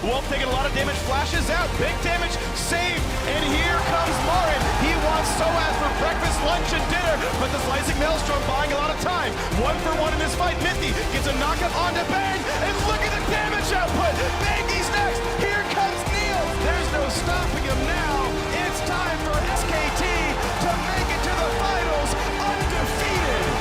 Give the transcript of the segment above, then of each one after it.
Wolf taking a lot of damage, flashes out, big damage, saved, and here comes Morin. He wants Soaz for breakfast, lunch, and dinner, but the Slicing Maelstrom buying a lot of time. 1-for-1 in this fight. Mithy gets a knockup onto Bang, and look at the damage output. Bangy's next. Here comes Niels. There's no stopping him now. It's time for SKT to make it to the finals undefeated.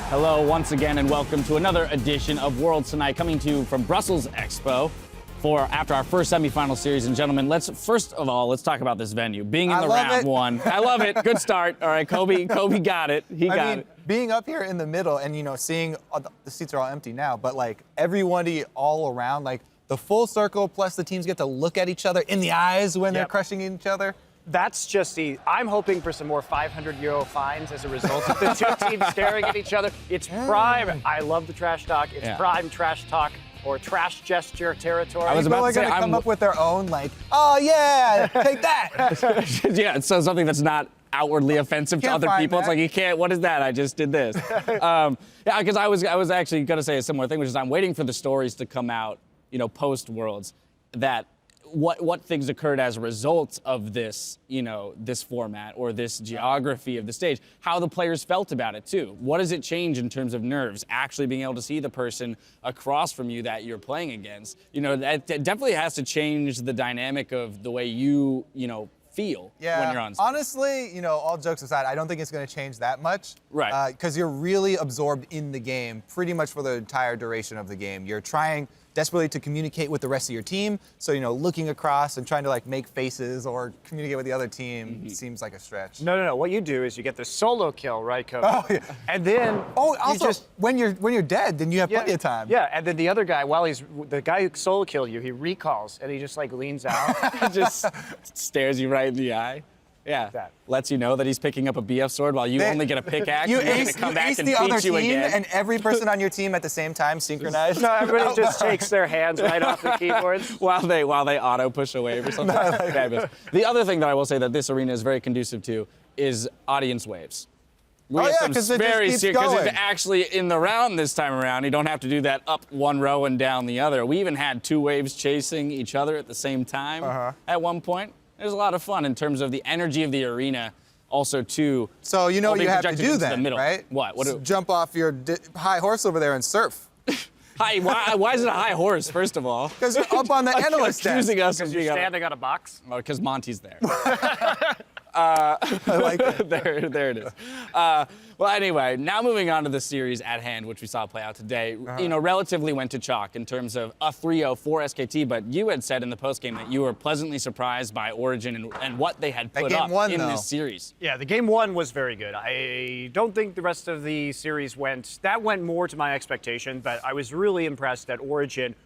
Hello once again and welcome to another edition of Worlds Tonight, coming to you from Brussels Expo after our first semifinal series. And gentlemen, first of all, let's talk about this venue. Being in the round one. I love it. Good start. All right, Kobe got it. He got it. Being up here in the middle and, seeing the seats are all empty now, but like everybody all around, like the full circle plus the teams get to look at each other in the eyes when they're crushing each other. That's just I'm hoping for some more 500-euro fines as a result of the two teams staring at each other. It's prime. I love the trash talk. It's prime trash talk or trash gesture territory. I was about to say, gonna come up with their own, like, oh yeah, take that. Yeah, so something that's not outwardly offensive to other people. It's like, you can't, what is that? I just did this. Yeah, because I was actually going to say a similar thing, which is I'm waiting for the stories to come out, post-Worlds, that what things occurred as a result of this, this format or this geography of the stage, how the players felt about it too. What does it change in terms of nerves, actually being able to see the person across from you that you're playing against? That definitely has to change the dynamic of the way you, feel when you're on stage. Honestly, all jokes aside, I don't think it's going to change that much. Right. Because you're really absorbed in the game pretty much for the entire duration of the game. You're trying desperately to communicate with the rest of your team. So, looking across and trying to make faces or communicate with the other team seems like a stretch. No. What you do is you get the solo kill, right, Kobe? Oh, yeah. And then also when you're dead, then you have plenty of time. Yeah, and then the other guy, the guy who solo killed you, he recalls and he just leans out, just stares you right in the eye. Yeah, lets you know that he's picking up a BF sword while you only get a pickaxe. You and ace, come back ace and the beat other you team, again. and every person on your team at the same time synchronized. No, everybody just takes their hands right off the keyboards while they auto push a wave or something. Fabulous. The other thing that I will say that this arena is very conducive to is audience waves. Because it's actually in the round this time around. You don't have to do that up one row and down the other. We even had two waves chasing each other at the same time at one point. It was a lot of fun in terms of the energy of the arena. Also, too. So what you have to do then, right? What? Jump off your high horse over there and surf. Hi. Why is it a high horse? First of all, because you're up on the analyst desk. Accusing us because you're standing on a box. Oh, because Monte's there. I like that. There it is. Well, anyway, now moving on to the series at hand, which we saw play out today. Relatively went to chalk in terms of a 3-0 for SKT, but you had said in the postgame that you were pleasantly surprised by Origen and what they had put up in this series. Yeah, the game one was very good. I don't think the rest of the series went more to my expectation, but I was really impressed that Origen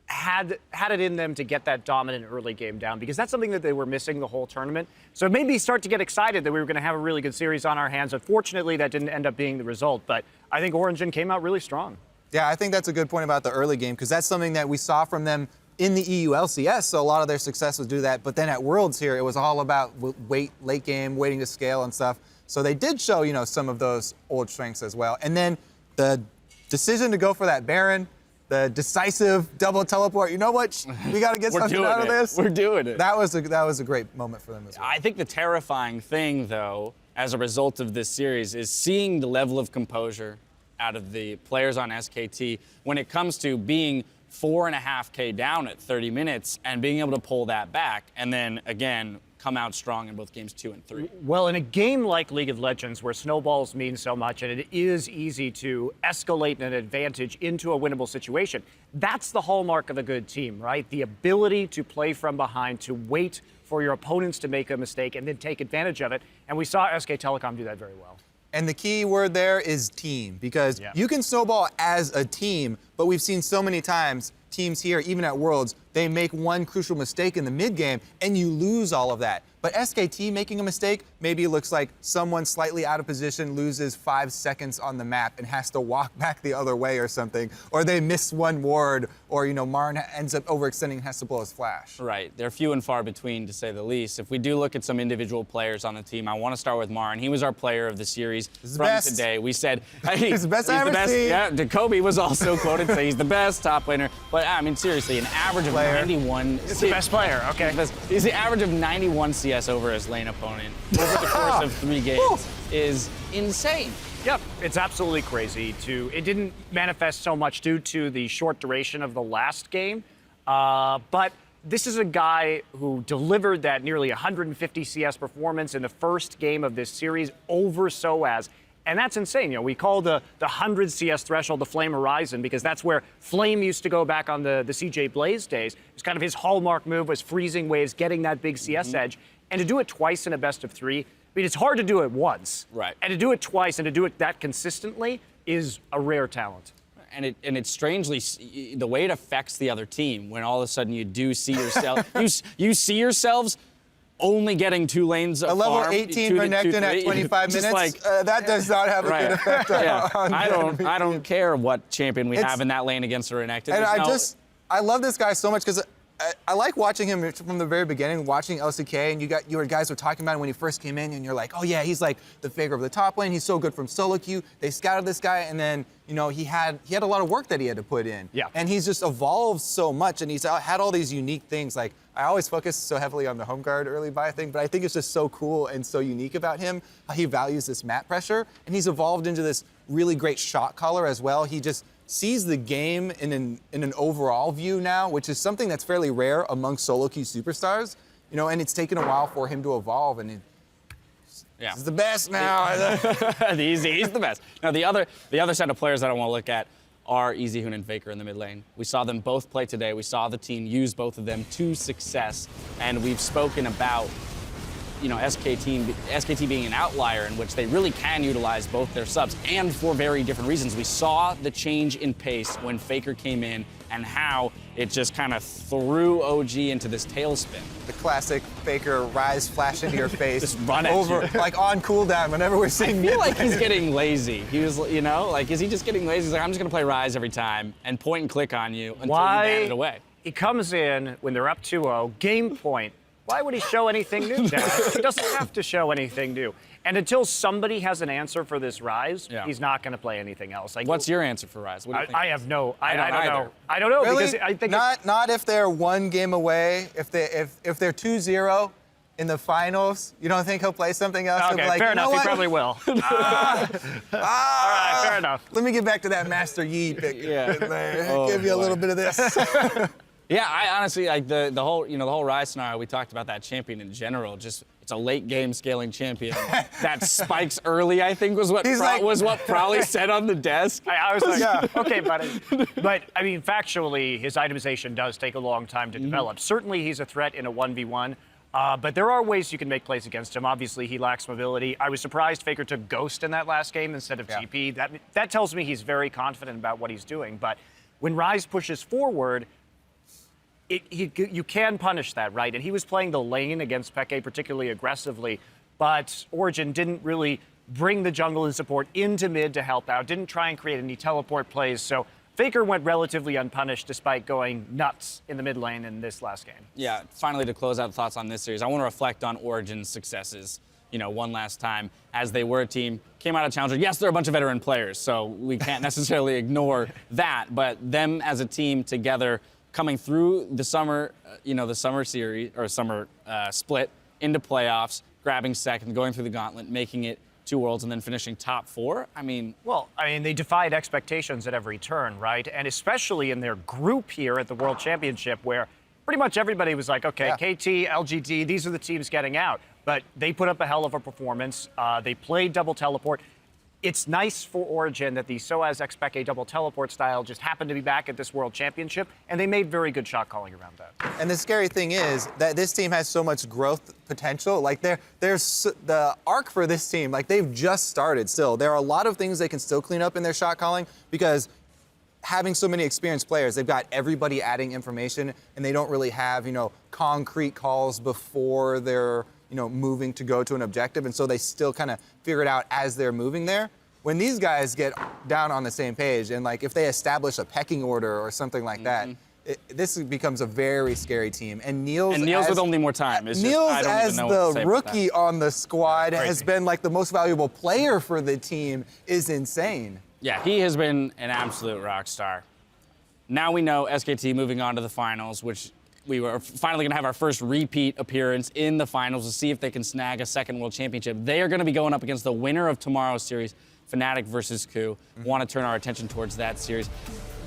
had it in them to get that dominant early game down, because that's something that they were missing the whole tournament. So it made me start to get excited that we were going to have a really good series on our hands. Unfortunately, that didn't end up being the result, but I think Origen came out really strong. Yeah, I think that's a good point about the early game, because that's something that we saw from them in the EU LCS, so a lot of their success was due to that. But then at Worlds here, it was all about late game, waiting to scale and stuff. So they did show, some of those old strengths as well. And then the decision to go for that Baron, the decisive double teleport. You know what? We got to get something out of this. We're doing it. That was a great moment for them as well. I think the terrifying thing, though, as a result of this series, is seeing the level of composure out of the players on SKT when it comes to being 4.5K down at 30 minutes and being able to pull that back, and then again come out strong in both games 2 and 3. Well, in a game like League of Legends, where snowballs mean so much and it is easy to escalate an advantage into a winnable situation, that's the hallmark of a good team, right? The ability to play from behind, to wait for your opponents to make a mistake and then take advantage of it. And we saw SK Telecom do that very well. And the key word there is team, because you can snowball as a team, but we've seen so many times teams here, even at Worlds, they make one crucial mistake in the mid game and you lose all of that. But SKT making a mistake, maybe it looks like someone slightly out of position loses 5 seconds on the map and has to walk back the other way or something, or they miss one ward, or Marin ends up overextending and has to blow his flash. Right, they're few and far between, to say the least. If we do look at some individual players on the team, I want to start with Marin. He was our player of the series from today. We said he's the best I've ever seen. Yeah, Jacoby was also quoted saying he's the best top laner. But I mean, seriously, an average of 91. He's the best player. Okay. He's the average of 91 CS over his lane opponent over the course of 3 games is insane. Yep, it's absolutely crazy. It didn't manifest so much due to the short duration of the last game, but this is a guy who delivered that nearly 150 CS performance in the first game of this series over SOAS. And that's insane. We call the 100 CS threshold the Flame Horizon because that's where Flame used to go back on the CJ Blaze days. It's kind of his hallmark move was freezing waves, getting that big CS edge. And to do it twice in a best of 3, I mean, it's hard to do it once. Right. And to do it twice and to do it that consistently is a rare talent. And it's strangely the way it affects the other team when all of a sudden you do see yourself, you see yourselves only getting 2 lanes of a level farm, 18 Renekton at 25 minutes. Like, that does not have a good effect on I don't care what champion we have in that lane against a Renekton. And I love this guy so much because I like watching him from the very beginning, watching LCK, and you guys were talking about him when he first came in, and you're like, oh yeah, he's like the Faker of the top lane. He's so good from solo queue. They scouted this guy, and then he had a lot of work that he had to put in. Yeah. And he's just evolved so much, and he's had all these unique things. Like I always focus so heavily on the home guard early buy thing, but I think it's just so cool and so unique about him. How he values this map pressure, and he's evolved into this really great shot caller as well. He just sees the game in an overall view now, which is something that's fairly rare among solo queue superstars, and it's taken a while for him to evolve, and he's the best now. he's the best. Now the other set of players that I want to look at are EasyHoon and Faker in the mid lane. We saw them both play today. We saw the team use both of them to success, and we've spoken about SKT being an outlier in which they really can utilize both their subs and for very different reasons. We saw the change in pace when Faker came in and how it just kind of threw OG into this tailspin. The classic Faker rise flash into your face. Just run at over, you. like on cooldown whenever we're seeing I feel like he's getting lazy. He was, is he just getting lazy? He's like, I'm just going to play Rise every time and point and click on you until you ban it away. He comes in when they're up 2-0, game point. Why would he show anything new now? He doesn't have to show anything new. And until somebody has an answer for this Rise, he's not going to play anything else. Like, what's your answer for Rise? What do you think? I have no. I don't know. I don't know really? because I think not if they're 1 game away. If they're 2-0 in the finals, you don't think he'll play something else? Okay, like, fair enough. He probably will. All right, fair enough. Let me get back to that Master Yi pick. Yeah. Give you a little bit of this. Yeah, I honestly like the whole Rise scenario. We talked about that champion in general. Just it's a late game scaling champion that spikes early. I think was what Prolly said on the desk. I was like, okay, buddy. But I mean, factually, his itemization does take a long time to develop. Certainly, he's a threat in a 1v1. But there are ways you can make plays against him. Obviously, he lacks mobility. I was surprised Faker took Ghost in that last game instead of TP. That tells me he's very confident about what he's doing. But when Rise pushes forward, you can punish that, right? And he was playing the lane against Peke particularly aggressively, but Origen didn't really bring the jungle and support into mid to help out, didn't try and create any teleport plays. So Faker went relatively unpunished despite going nuts in the mid lane in this last game. Yeah, finally to close out thoughts on this series, I want to reflect on Origen's successes, one last time as they were a team, came out of Challenger. Yes, they're a bunch of veteran players, so we can't necessarily ignore that, but them as a team together coming through the summer, the summer series or summer split into playoffs, grabbing second, going through the gauntlet, making it 2 Worlds, and then finishing top 4. They defied expectations at every turn, right? And especially in their group here at the World Championship, where pretty much everybody was like, okay, KT, LGD, these are the teams getting out. But they put up a hell of a performance. They played double teleport. It's nice for Origen that the SOAS Peke double teleport style just happened to be back at this World Championship, and they made very good shot calling around that. And the scary thing is that this team has so much growth potential. Like there's the arc for this team, like they've just started still. There are a lot of things they can still clean up in their shot calling because having so many experienced players, they've got everybody adding information, and they don't really have, concrete calls before they're, moving to go to an objective, and so they still kind of figure it out as they're moving there. When these guys get down on the same page, and like if they establish a pecking order or something like that, this becomes a very scary team. And Niels with only more time. Niels as the rookie on the squad has been like the most valuable player for the team is insane. Yeah, he has been an absolute rock star. Now we know SKT moving on to the finals, which we were finally going to have our first repeat appearance in the finals to see if they can snag a second world championship. They are going to be going up against the winner of tomorrow's series, Fnatic versus KOO. Want to turn our attention towards that series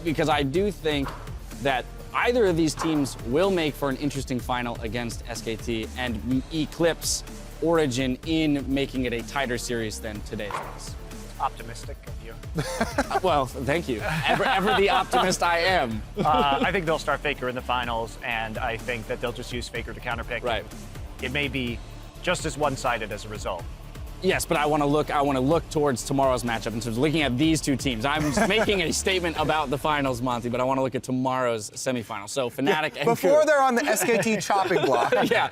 because I do think that either of these teams will make for an interesting final against SKT and eclipse Origen in making it a tighter series than today's was. Optimistic of you. Well, thank you. Ever the optimist I am. I think they'll start Faker in the finals, and I think that they'll just use Faker to counterpick. Right. It may be just as one-sided as a result. Yes, but I want to look towards tomorrow's matchup in terms of looking at these two teams. I'm making a statement about the finals, Monte, but I want to look at tomorrow's semifinal. So Fnatic and before KOO. they're on the SKT chopping block. Yeah.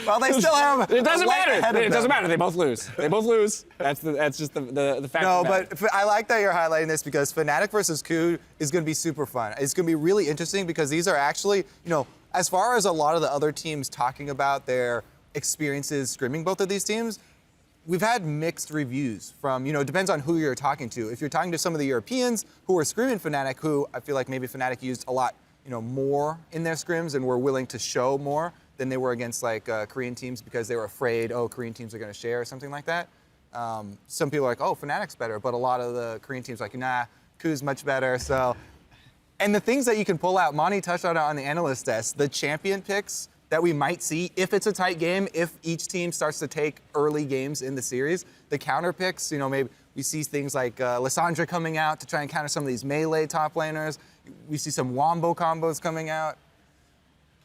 Well, they still have. It doesn't matter. It doesn't matter. They both lose. They both lose. That's just the fact. No, of that. but I like that you're highlighting this because Fnatic versus KOO is going to be super fun. It's going to be really interesting because these are actually, as far as a lot of the other teams talking about their experiences scrimming both of these teams, we've had mixed reviews from, depends on who you're talking to. If you're talking to some of the Europeans who are scrimming Fnatic, who I feel like maybe Fnatic used a lot, more in their scrims and were willing to show more than they were against like Korean teams because they were afraid, Korean teams are going to share or something like that. Some people are like, Fnatic's better, but a lot of the Korean teams are like, nah, KOO's much better. So, and the things that you can pull out, Monte touched on it on the analyst desk, the champion picks that we might see if it's a tight game, if each team starts to take early games in the series. The counter picks, maybe we see things like Lissandra coming out to try and counter some of these melee top laners. We see some wombo combos coming out.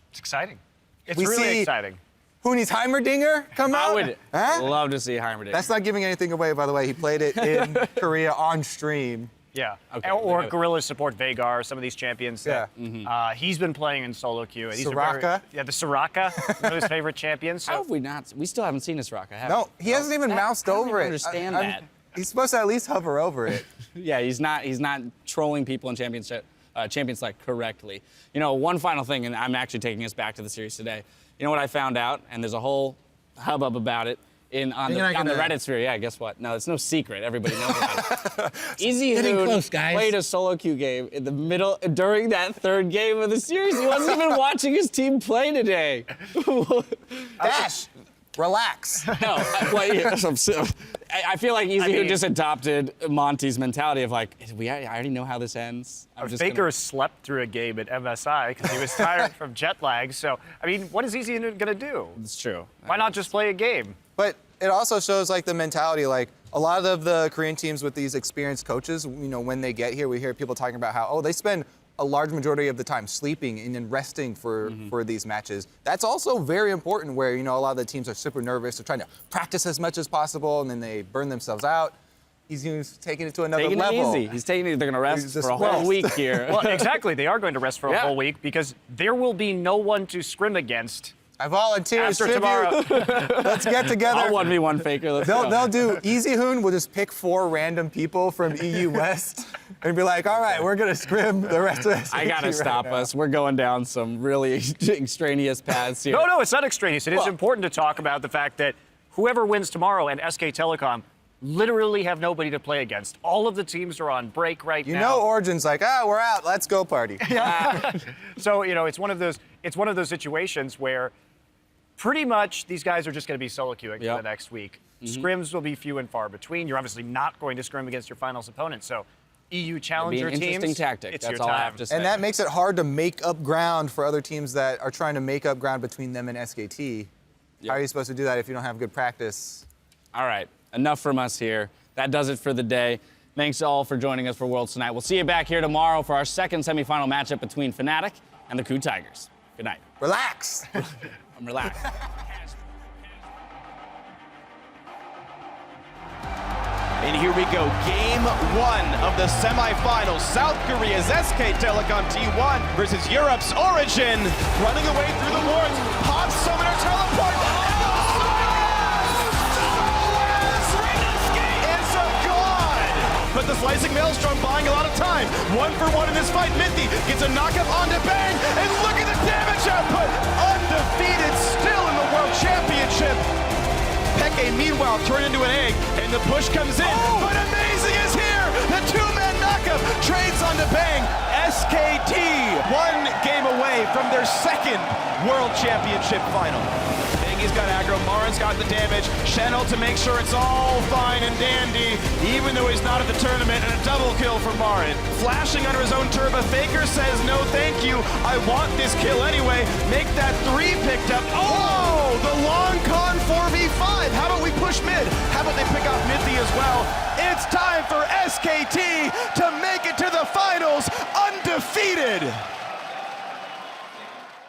It's exciting. It's We really see- exciting. Hooney's Heimerdinger come out. I would love to see Heimerdinger. That's not giving anything away, by the way. He played it in Korea on stream. Yeah. Okay. Or Guerrillas support Vagar, some of these champions. Yeah. That, he's been playing in solo queue. These are Soraka. the Soraka, one of his favorite champions. How So have we not? We still haven't seen this Soraka, have No, he hasn't even moused I don't over even it. understand that. He's supposed to at least hover over it. Yeah, he's not trolling people in Champions Select correctly. One final thing, and I'm actually taking us back to the series today. You know what I found out, and there's a whole hubbub about it on the Reddit sphere. Yeah, guess what? No, it's no secret. Everybody knows about it. Easy Getting Hoon close, guys. played a solo queue game in the middle during that third game of the series. He wasn't even watching his team play today. Dash, relax. No, I feel like Easy Hoon just adopted Monty's mentality of like, I already know how this ends. Faker slept through a game at MSI because he was tired from jet lag. So, what is Easy going to do? It's true. Why not just play a game? But it also shows like the mentality, like a lot of the Korean teams with these experienced coaches, when they get here, we hear people talking about how, they spend a large majority of the time sleeping and then resting for these matches. That's also very important where, a lot of the teams are super nervous. They're trying to practice as much as possible and then they burn themselves out. He's taking it to another Taking level. it easy. He's taking it. They're going to rest just for a whole rest. week here. Well, exactly. They are going to rest for a Yeah. whole week because there will be no one to scrim against I volunteer as after tribute. tomorrow. Let's get together. I'll 1v1 Faker. Let's go. They'll do Easy Hoon will just pick 4 random people from EU West and be like, all right, we're gonna scrim the rest of this. I gotta stop us. We're going down some really extraneous paths here. No, it's not extraneous. It is important to talk about the fact that whoever wins tomorrow and SK Telecom literally have nobody to play against. All of the teams are on break right now. Origen's like, we're out, let's go party. So, it's one of those situations where pretty much these guys are just going to be solo queuing for the next week. Scrims will be few and far between. You're obviously not going to scrim against your finals opponent. So EU challenger It'd be an interesting teams, tactic. it's That's your all time. I have to say. And that makes it hard to make up ground for other teams that are trying to make up ground between them and SKT. How are you supposed to do that if you don't have good practice? All right, enough from us here. That does it for the day. Thanks all for joining us for Worlds Tonight. We'll see you back here tomorrow for our second semifinal matchup between Fnatic and the KOO Tigers. Good night. Relax. I'm relaxed. And here we go, game one of the semifinals. South Korea's SK Telecom T1 versus Europe's Origen. Running away through the wards, Hot Summoner teleport. It's a god! But the Slicing Maelstrom buying a lot of time. 1 for 1 in this fight. Mithy gets a knockup onto Bang, and look at the damage output! Undefeated still in the World Championship. Peke, meanwhile, turned into an egg, and the push comes in. But Amazing is here! The two-man knockup trades onto Bang. SKT, 1 game away from their second World Championship final. Bangy's got aggro, Marin's got the damage. Channel to make sure it's all fine and dandy, even though he's not at the tournament, and a double kill for Marin. Flashing under his own turbo, Faker says, no thank you, I want this kill anyway. Make that 3 picked up. Oh, the long con 4v5. How about we push mid? How about they pick up Mithy as well? It's time for SKT to make it to the finals undefeated.